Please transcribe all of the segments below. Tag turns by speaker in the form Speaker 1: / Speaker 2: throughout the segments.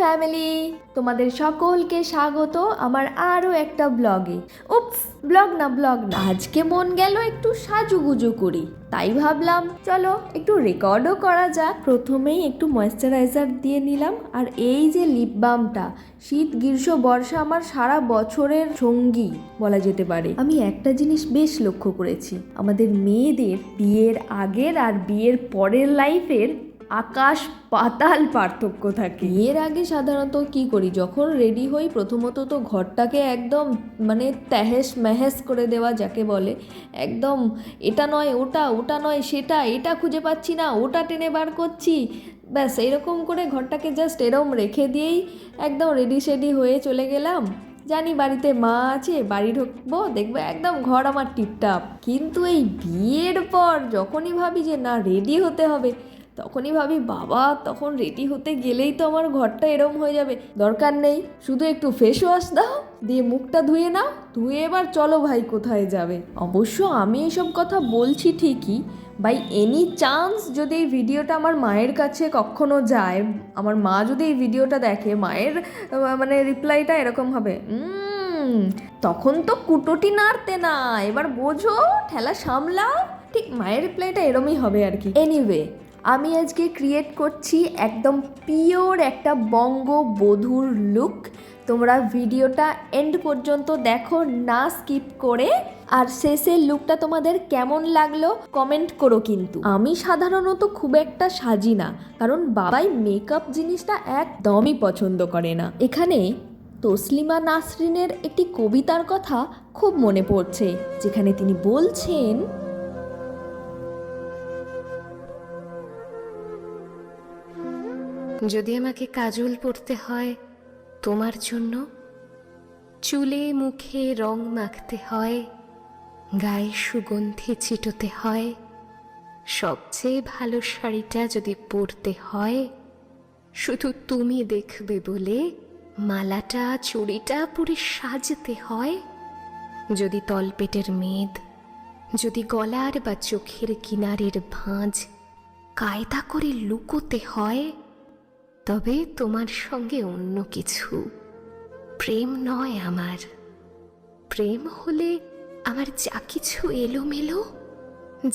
Speaker 1: Family, তোমাদের সকলকে স্বাগত আমার আরও একটা ব্লগে। উপস, ব্লগ না, আজকে মন গেল একটু সাজুগুজু করি, তাই ভাবলাম চলো একটু রেকর্ডও করা যাক। প্রথমেই একটু ময়েশ্চারাইজার দিয়ে নিলাম, আর এই যে লিপ বামটা, শীত গ্রীষ্ম বর্ষা আমার সারা বছরের সঙ্গী বলা যেতে পারে। আমি একটা জিনিস বেশ লক্ষ্য করেছি, আমাদের মেয়েদের বিয়ের আগের আর বিয়ের পরের লাইফের আকাশ পাতাল পার্থক্য থাকে। এর আগে সাধারণত কি করি, যখন রেডি হই প্রথমত তো ঘরটাকে একদম মানে তেহেস মেহেস করে দেওয়া যাকে বলে, একদম এটা নয় ওটা, ওটা নয় সেটা, এটা খুঁজে পাচ্ছি না ওটা টেনে বার করছি, ব্যাস এইরকম করে ঘরটাকে জাস্ট এরম রেখে দিয়েই একদম রেডি সেডি হয়ে চলে গেলাম। জানি বাড়িতে মা আছে, বাড়ি ঢুকবো দেখবো একদম ঘর আমার টিপটাপ। কিন্তু এই বিয়ের পর যখনই ভাবি যে না রেডি হতে হবে, তখনই ভাবি বাবা তখন রেডি হতে গেলেই তো আমার ঘরটা এরম হয়ে যাবে। দরকার নেই, শুধু একটু ফেস ওয়াশ দাও, দিয়ে মুখটা ধুয়ে নাও, ধুয়ে এবার চলো ভাই কোথায় যাবে। অবশ্য আমি এসব কথা বলছি ঠিকই, বাই এনি চান্স যদি এই ভিডিওটা আমার মায়ের কাছে কখনো যায়, আমার মা যদি এই ভিডিওটা দেখে, মায়ের মানে রিপ্লাইটা এরকম হবে, তখন তো কুটোটি নাড়তে না, এবার বোঝো ঠেলা সামলাও। ঠিক মায়ের রিপ্লাইটা এরমই হবে আর কি। এনিওয়ে, আমি আজকে ক্রিয়েট করছি একদম পিওর একটা বঙ্গবধূর লুক। তোমরা ভিডিওটা এন্ড পর্যন্ত দেখো না স্কিপ করে, আর শেষের লুকটা তোমাদের কেমন লাগলো কমেন্ট করো। কিন্তু আমি সাধারণত খুব একটা সাজি না, কারণ বাবাই মেকআপ জিনিসটা একদমই পছন্দ করে না। এখানে তসলিমা নাসরিনের একটি কবিতার কথা খুব মনে পড়ছে, যেখানে তিনি বলছেন,
Speaker 2: যদি আমাকে কাজল পরতে হয় তোমার জন্য, চুলে মুখে রং মাখতে হয়, গায়ে সুগন্ধি ছিটোতে হয়, সবচেয়ে ভালো শাড়িটা যদি পরতে হয়, শুধু তুমি দেখবে বলে মালাটা চুড়িটা পরে সাজতে হয়, যদি তলপেটের মেদ, যদি গলার বা চোখের কিনারের ভাঁজ কায়দা করে লুকোতে হয়, তবে তোমার সঙ্গে অন্য কিছু। প্রেম নয় আমার, প্রেম হলে আমার যা কিছু এলোমেলো,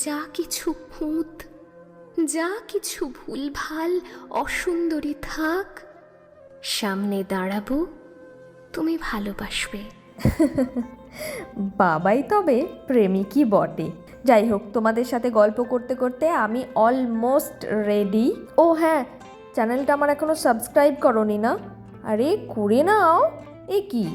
Speaker 2: যা কিছু খুঁত, যা কিছু ভুলভাল অসুন্দরী থাক, সামনে দাঁড়াবো, তুমি ভালোবাসবে।
Speaker 1: বাবাই তবে প্রেমিকই বটে। যাই হোক, তোমাদের সাথে গল্প করতে করতে আমি অলমোস্ট রেডি। ও হ্যাঁ, চ্যানেলটা আমার এখনো সাবস্ক্রাইব করোনি না? আরে করে নাও। এ কি